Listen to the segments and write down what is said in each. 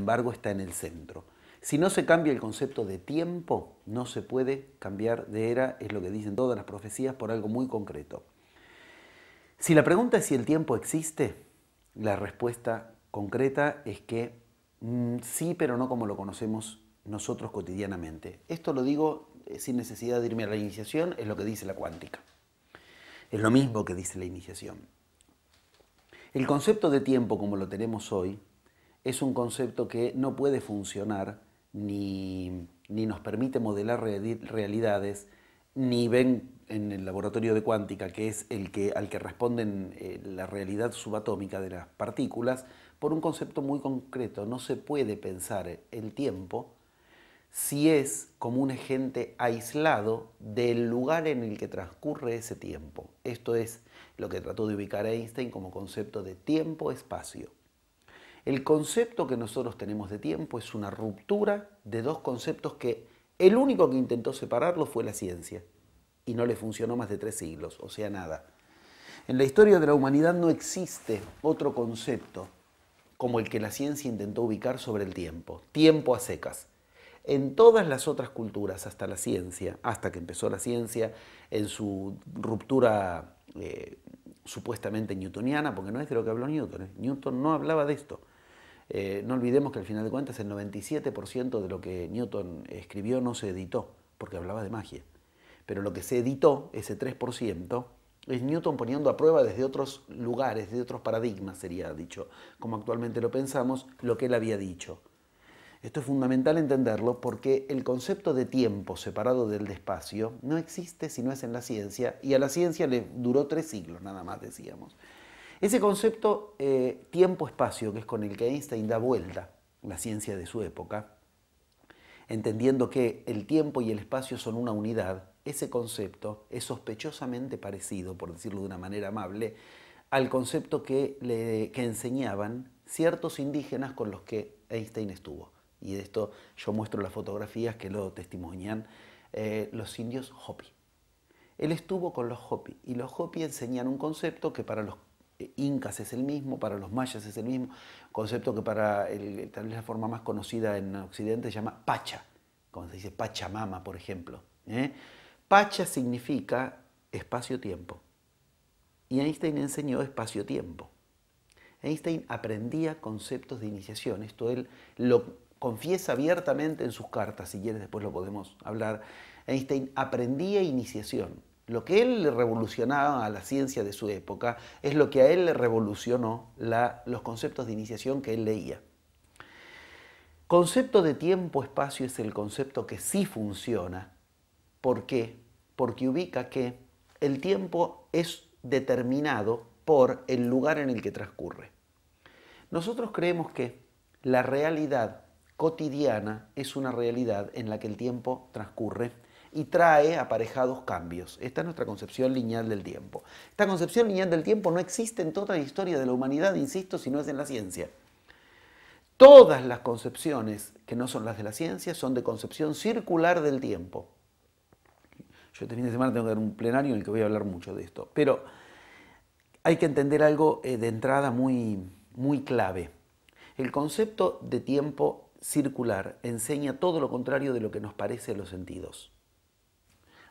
embargo, está en el centro. Si no se cambia el concepto de tiempo, no se puede cambiar de era, es lo que dicen todas las profecías, por algo muy concreto. Si la pregunta es si el tiempo existe, la respuesta concreta es que sí, pero no como lo conocemos nosotros cotidianamente. Esto lo digo sin necesidad de irme a la iniciación, es lo que dice la cuántica. Es lo mismo que dice la iniciación. El concepto de tiempo como lo tenemos hoy es un concepto que no puede funcionar ni nos permite modelar realidades, ni ven en el laboratorio de cuántica, que es al que responden la realidad subatómica de las partículas, por un concepto muy concreto. No se puede pensar el tiempo si es como un agente aislado del lugar en el que transcurre ese tiempo. Esto es lo que trató de ubicar Einstein como concepto de tiempo-espacio. El concepto que nosotros tenemos de tiempo es una ruptura de dos conceptos que el único que intentó separarlo fue la ciencia y no le funcionó más de 3 siglos, o sea, nada. En la historia de la humanidad no existe otro concepto como el que la ciencia intentó ubicar sobre el tiempo, tiempo a secas. En todas las otras culturas, hasta la ciencia, hasta que empezó la ciencia en su ruptura supuestamente newtoniana, porque no es de lo que habló Newton. Newton no hablaba de esto. No olvidemos que al final de cuentas el 97% de lo que Newton escribió no se editó, porque hablaba de magia. Pero lo que se editó, ese 3%, es Newton poniendo a prueba desde otros lugares, desde otros paradigmas, sería dicho, como actualmente lo pensamos, lo que él había dicho. Esto es fundamental entenderlo porque el concepto de tiempo separado del de espacio no existe si no es en la ciencia, y a la ciencia le duró 3 siglos nada más, decíamos. Ese concepto tiempo-espacio, que es con el que Einstein da vuelta la ciencia de su época, entendiendo que el tiempo y el espacio son una unidad, ese concepto es sospechosamente parecido, por decirlo de una manera amable, al concepto que enseñaban ciertos indígenas con los que Einstein estuvo. Y de esto yo muestro las fotografías que lo testimonian los indios Hopi. Él estuvo con los Hopi y los Hopi enseñan un concepto que para los incas es el mismo, para los mayas es el mismo, concepto que para tal vez la forma más conocida en Occidente se llama Pacha, como se dice Pachamama, por ejemplo. Pacha significa espacio-tiempo y Einstein enseñó espacio-tiempo. Einstein aprendía conceptos de iniciación, esto él lo confiesa abiertamente en sus cartas, si quieres después lo podemos hablar. Einstein aprendía iniciación. Lo que él le revolucionaba a la ciencia de su época es lo que a él le revolucionó los conceptos de iniciación que él leía. Concepto de tiempo-espacio es el concepto que sí funciona. ¿Por qué? Porque ubica que el tiempo es determinado por el lugar en el que transcurre. Nosotros creemos que la realidad cotidiana es una realidad en la que el tiempo transcurre y trae aparejados cambios. Esta es nuestra concepción lineal del tiempo. Esta concepción lineal del tiempo no existe en toda la historia de la humanidad, insisto, si no es en la ciencia. Todas las concepciones que no son las de la ciencia son de concepción circular del tiempo. Yo este fin de semana tengo que dar un plenario en el que voy a hablar mucho de esto. Pero hay que entender algo de entrada muy clave. El concepto de tiempo circular enseña todo lo contrario de lo que nos parece a los sentidos.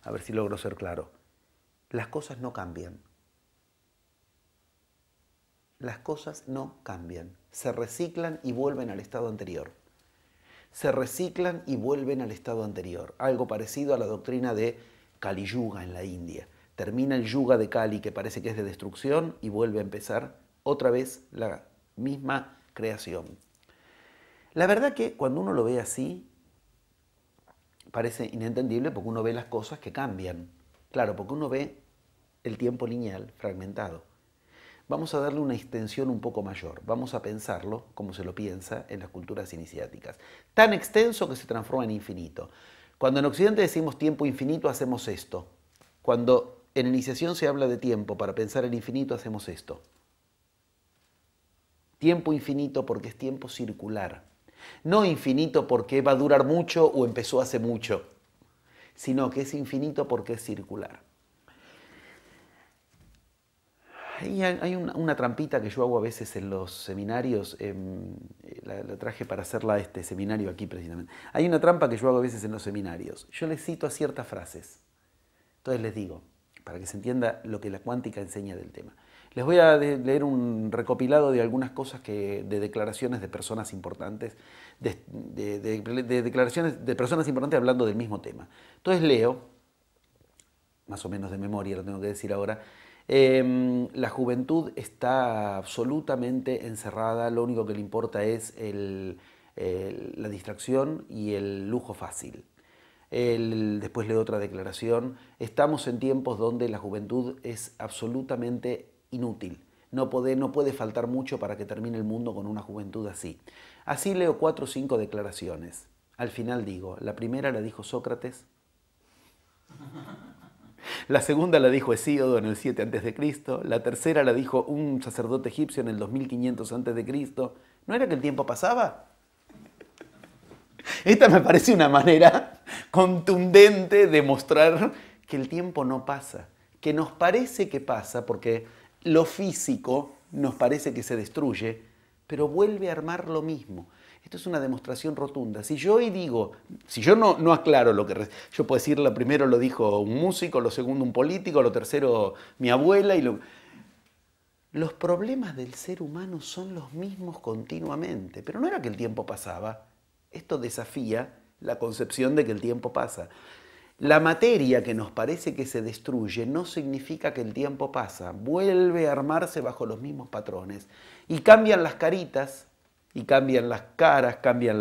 A ver si logro ser claro. Las cosas no cambian. Las cosas no cambian. Se reciclan y vuelven al estado anterior. Se reciclan y vuelven al estado anterior. Algo parecido a la doctrina de Kali Yuga en la India. Termina el Yuga de Kali, que parece que es de destrucción, y vuelve a empezar otra vez la misma creación. La verdad que cuando uno lo ve así, parece inentendible porque uno ve las cosas que cambian. Claro, porque uno ve el tiempo lineal fragmentado. Vamos a darle una extensión un poco mayor. Vamos a pensarlo como se lo piensa en las culturas iniciáticas. Tan extenso que se transforma en infinito. Cuando en Occidente decimos tiempo infinito, hacemos esto. Cuando en iniciación se habla de tiempo para pensar el infinito, hacemos esto. Tiempo infinito porque es tiempo circular. No infinito porque va a durar mucho o empezó hace mucho, sino que es infinito porque es circular. Hay una trampita que yo hago a veces en los seminarios, la traje para hacerla a este seminario aquí precisamente. Hay una trampa que yo hago a veces en los seminarios. Yo les cito a ciertas frases. Entonces les digo, para que se entienda lo que la cuántica enseña del tema. Les voy a leer un recopilado de algunas cosas de declaraciones de personas importantes, de declaraciones de personas importantes hablando del mismo tema. Entonces leo, más o menos de memoria lo tengo que decir ahora, la juventud está absolutamente encerrada, lo único que le importa es la distracción y el lujo fácil. Después leo otra declaración, estamos en tiempos donde la juventud es absolutamente inútil, no puede faltar mucho para que termine el mundo con una juventud así. Así leo 4 o 5 declaraciones, al final digo, la primera la dijo Sócrates, la segunda la dijo Hesíodo en el 7 a.C., la tercera la dijo un sacerdote egipcio en el 2500 a.C., ¿no era que el tiempo pasaba? Esta me parece una manera contundente de mostrar que el tiempo no pasa, que nos parece que pasa porque lo físico nos parece que se destruye, pero vuelve a armar lo mismo. Esto es una demostración rotunda. Si yo hoy digo, si yo no aclaro lo que... Yo puedo decir, lo primero lo dijo un músico, lo segundo un político, lo tercero mi abuela y Los problemas del ser humano son los mismos continuamente, pero no era que el tiempo pasaba. Esto desafía la concepción de que el tiempo pasa. La materia que nos parece que se destruye no significa que el tiempo pasa, vuelve a armarse bajo los mismos patrones y cambian las caritas, y cambian las caras, cambian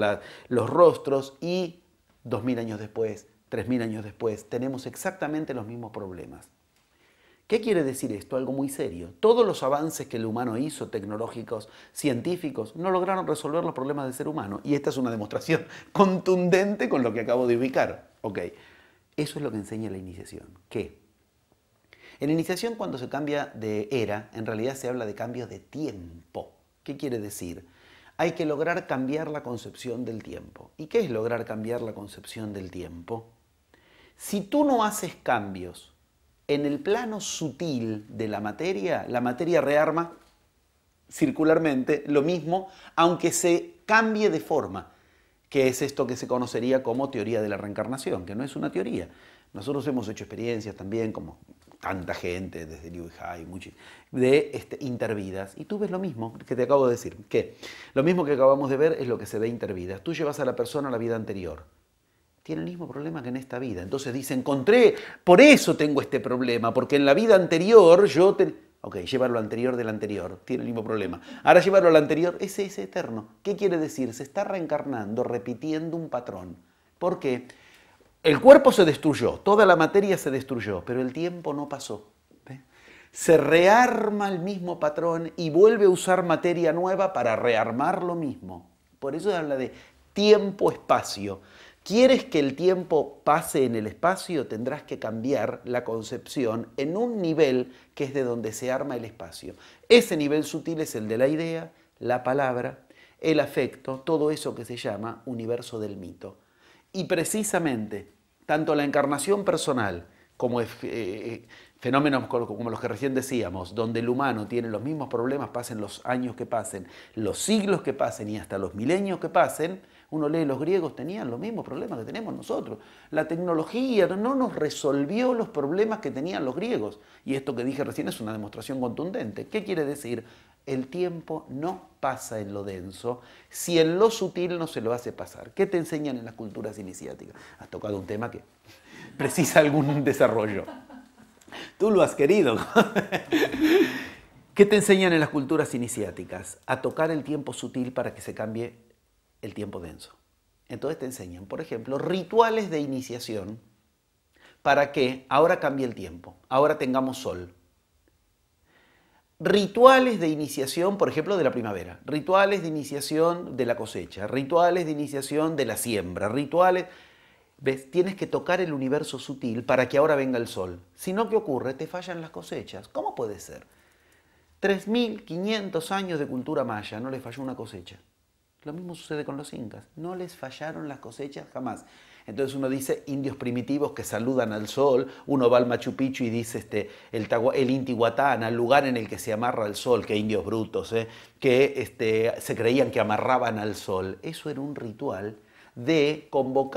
los rostros y 2000 años después, 3000 años después, tenemos exactamente los mismos problemas. ¿Qué quiere decir esto? Algo muy serio. Todos los avances que el humano hizo, tecnológicos, científicos, no lograron resolver los problemas del ser humano. Y esta es una demostración contundente con lo que acabo de ubicar. Ok, eso es lo que enseña la iniciación. ¿Qué? En la iniciación, cuando se cambia de era, en realidad se habla de cambio de tiempo. ¿Qué quiere decir? Hay que lograr cambiar la concepción del tiempo. ¿Y qué es lograr cambiar la concepción del tiempo? Si tú no haces cambios en el plano sutil de la materia rearma circularmente lo mismo, aunque se cambie de forma, que es esto que se conocería como teoría de la reencarnación, que no es una teoría. Nosotros hemos hecho experiencias también, como tanta gente, desde Liu Hai, de intervidas, y tú ves lo mismo que te acabo de decir, que lo mismo que acabamos de ver es lo que se ve intervidas. Tú llevas a la persona a la vida anterior, tiene el mismo problema que en esta vida. Entonces dice, encontré, por eso tengo este problema, porque en la vida anterior yo... Ok, llévalo al anterior del anterior, tiene el mismo problema. Ahora llévalo al anterior, ese es eterno. ¿Qué quiere decir? Se está reencarnando, repitiendo un patrón. ¿Por qué? El cuerpo se destruyó, toda la materia se destruyó, pero el tiempo no pasó. ¿Ve? Se rearma el mismo patrón y vuelve a usar materia nueva para rearmar lo mismo. Por eso habla de tiempo-espacio. ¿Quieres que el tiempo pase en el espacio? Tendrás que cambiar la concepción en un nivel que es de donde se arma el espacio. Ese nivel sutil es el de la idea, la palabra, el afecto, todo eso que se llama universo del mito. Y precisamente, tanto la encarnación personal como fenómenos como los que recién decíamos, donde el humano tiene los mismos problemas, pasen los años que pasen, los siglos que pasen y hasta los milenios que pasen, uno lee, los griegos tenían los mismos problemas que tenemos nosotros. La tecnología no nos resolvió los problemas que tenían los griegos. Y esto que dije recién es una demostración contundente. ¿Qué quiere decir? El tiempo no pasa en lo denso si en lo sutil no se lo hace pasar. ¿Qué te enseñan en las culturas iniciáticas? Has tocado un tema que precisa algún desarrollo. Tú lo has querido. ¿Qué te enseñan en las culturas iniciáticas? A tocar el tiempo sutil para que se cambie el tiempo denso. Entonces te enseñan, por ejemplo, rituales de iniciación para que ahora cambie el tiempo, ahora tengamos sol. Rituales de iniciación, por ejemplo, de la primavera, rituales de iniciación de la cosecha, rituales de iniciación de la siembra, rituales... ¿Ves? Tienes que tocar el universo sutil para que ahora venga el sol. Si no, ¿qué ocurre? Te fallan las cosechas. ¿Cómo puede ser? 3500 años de cultura maya, no le falló una cosecha. Lo mismo sucede con los incas. No les fallaron las cosechas jamás. Entonces uno dice indios primitivos que saludan al sol, uno va al Machu Picchu y dice el Intihuatán, al lugar en el que se amarra al sol, que indios brutos, que se creían que amarraban al sol. Eso era un ritual de convocar